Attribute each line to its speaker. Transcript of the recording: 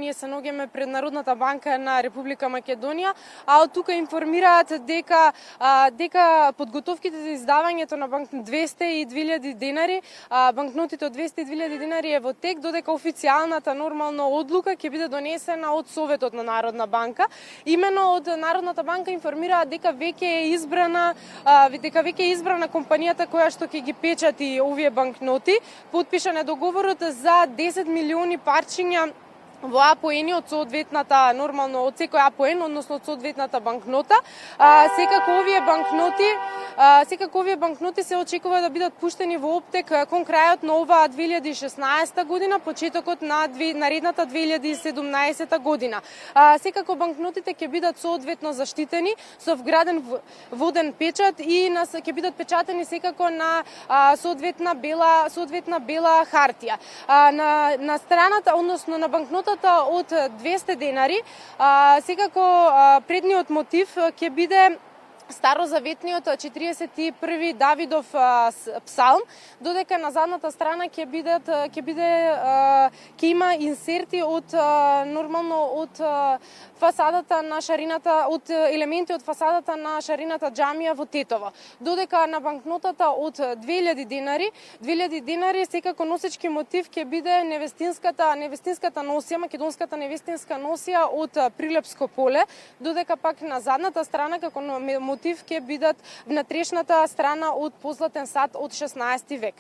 Speaker 1: Ние се наоѓаме пред Народната банка на Република Македонија, а од тука информираат дека подготовките за издавањето на 200 и 2000 денари, банкнотите од 200 и 2000 денари е во тек, додека официјалната нормално одлука ќе биде донесена од Советот на Народна банка. Имено од Народната банка информираат дека веќе е избрана компанијата која што ќе ги печати овие банкноти. Потпишан е договорот за 10 милиони парчиња во АПН од соодветната нормално од секој АПН, односно од соодветната банкнота. Секако овие банкноти се очекува да бидат пуштени во оптек кон крајот на оваа 2016 година, почетокот на наредната 2017 година. Секако банкнотите ќе бидат соодветно заштитени со вграден воден печат и ќе бидат печатени секако на соодветна бела хартија. На страната, односно на банкнота од 200 денари, секако предниот мотив ќе биде старозаветниот 41 Давидов псалм, додека на задната страна ќе има инсерти од фасадата на шарината, од елементи од фасадата на шарината џамија во Тетово. Додека на банкнотата од 2000 денари секако носечки мотив ќе биде невестинската носија, македонската невестинска носија од Прилепско поле, додека пак на задната страна како мотив ќе бидат внатрешната страна од позлатен сад од 16 век.